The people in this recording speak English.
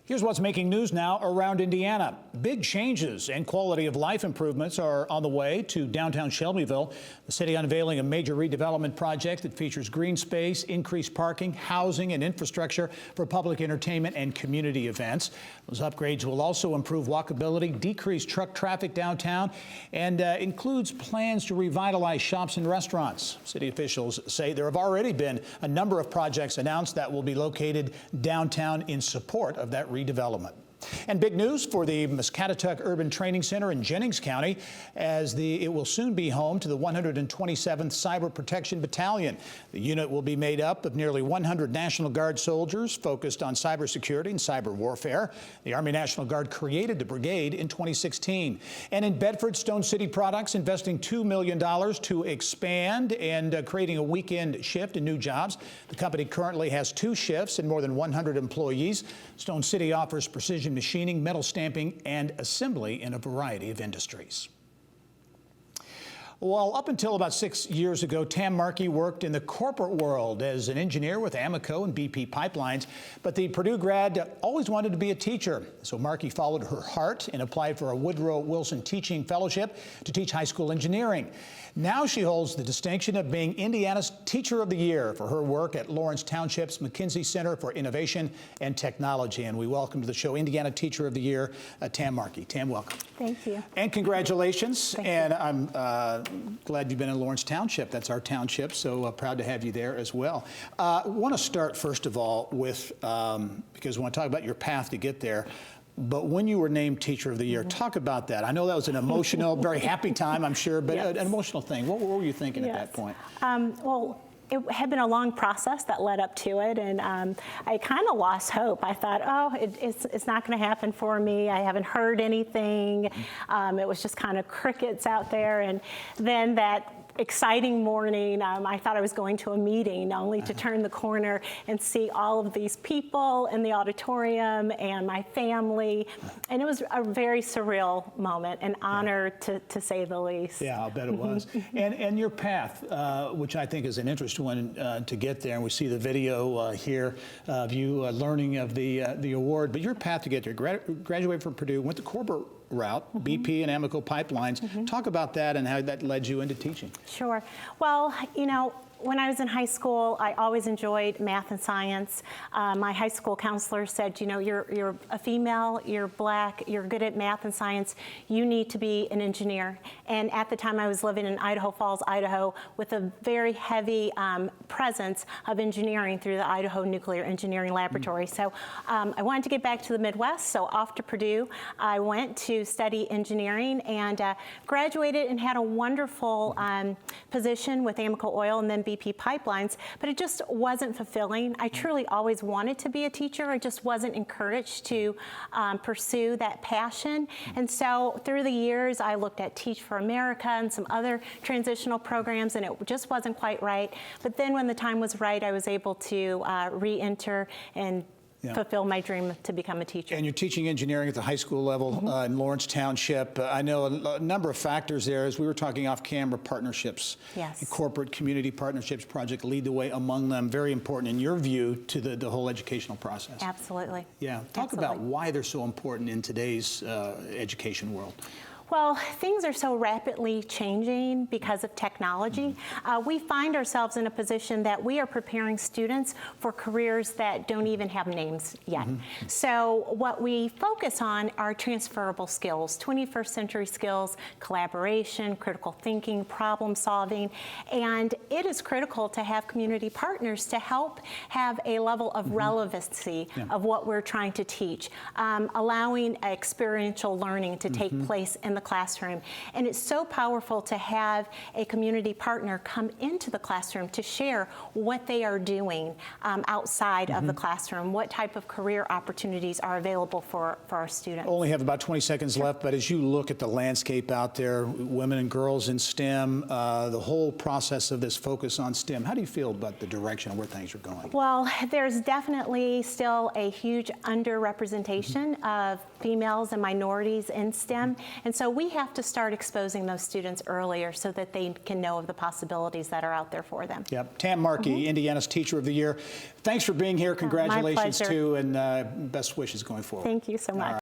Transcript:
Here's what's making news now around Indiana. Big changes and quality of life improvements are on the way to downtown Shelbyville. The city unveiling a major redevelopment project that features green space, increased parking, housing, and infrastructure for public entertainment and community events. Those upgrades will also improve walkability, decrease truck traffic downtown, and includes plans to revitalize shops and restaurants. City officials say there have already been a number of projects announced that will be located downtown in support of that redevelopment. And big news for the MUSKATATUCK Urban Training Center in Jennings County, as it will soon be home to the 127th Cyber Protection Battalion. The unit will be made up of nearly 100 National Guard soldiers focused on cybersecurity and cyber warfare. The Army National Guard created the brigade in 2016. And in Bedford, Stone City Products investing $2 million to expand and creating a weekend shift and new jobs. The company currently has 2 shifts and more than 100 employees. Stone City offers precision machining, metal stamping, and assembly in a variety of industries. Well, up until about 6 years ago, Tamara Markey worked in the corporate world as an engineer with Amoco and BP Pipelines, but the Purdue grad always wanted to be a teacher. So Markey followed her heart and applied for a Woodrow Wilson Teaching Fellowship to teach high school engineering. Now she holds the distinction of being Indiana's Teacher of the Year for her work at Lawrence Township's McKenzie Center for Innovation and Technology. And we welcome to the show Indiana Teacher of the Year, Tamara Markey. Tam, welcome. Thank you. And congratulations. Thank and you. I'm glad you've been in Lawrence Township. That's our township, so proud to have you there as well. I want to start, first of all, with, because we want to talk about your path to get there, but when you were named Teacher of the Year, talk about that. I know that was an emotional, very happy time, I'm sure, but Yes. an emotional thing. What were you thinking at that point? Well, it had been a long process that led up to it, and I kind of lost hope. I thought, oh, it's not going to happen for me. I haven't heard anything. It was just kind of crickets out there, and then that exciting morning, I thought I was going to a meeting, only to turn the corner and see all of these people in the auditorium and my family. And it was a very surreal moment, an honor to say the least. Yeah, I'll bet it was. And your path, which I think is an interesting one to get there, and we see the video here of you learning of the award, but your path to get there, graduated from Purdue, went the corporate route, BP and Amoco Pipelines. Talk about that and how that led you into teaching. Sure. Well, you know, when I was in high school, I always enjoyed math and science. My high school counselor said, you know, you're a female, you're black, you're good at math and science, you need to be an engineer. And at the time I was living in Idaho Falls, Idaho, with a very heavy presence of engineering through the Idaho Nuclear Engineering Laboratory. So I wanted to get back to the Midwest, so off to Purdue. I went to study engineering and graduated and had a wonderful position with Amoco Oil and then BP Pipelines, but it just wasn't fulfilling. I truly always wanted to be a teacher. I just wasn't encouraged to pursue that passion. And so through the years, I looked at Teach for America and some other transitional programs, and it just wasn't quite right. But then when the time was right, I was able to re-enter and fulfill my dream to become a teacher. And you're teaching engineering at the high school level in Lawrence Township. I know a number of factors there. As we were talking off camera, partnerships, corporate community partnerships project lead the way among them. Very important in your view to the whole educational process. Absolutely. Yeah. Talk about why they're so important in today's education world. Well, things are so rapidly changing because of technology. We find ourselves in a position that we are preparing students for careers that don't even have names yet. So what we focus on are transferable skills, 21st century skills, collaboration, critical thinking, problem solving, and it is critical to have community partners to help have a level of relevancy of what we're trying to teach, allowing experiential learning to take place in the classroom. And it's so powerful to have a community partner come into the classroom to share what they are doing outside of the classroom, what type of career opportunities are available for our students. Only have about 20 seconds left, but as you look at the landscape out there, women and girls in STEM, the whole process of this focus on STEM, how do you feel about the direction of where things are going? Well, there's definitely still a huge underrepresentation of females and minorities in STEM, and so so we have to start exposing those students earlier so that they can know of the possibilities that are out there for them. Yep. Tam Markey, Indiana's Teacher of the Year. Thanks for being here. Congratulations, pleasure. too, and best wishes going forward. Thank you so much.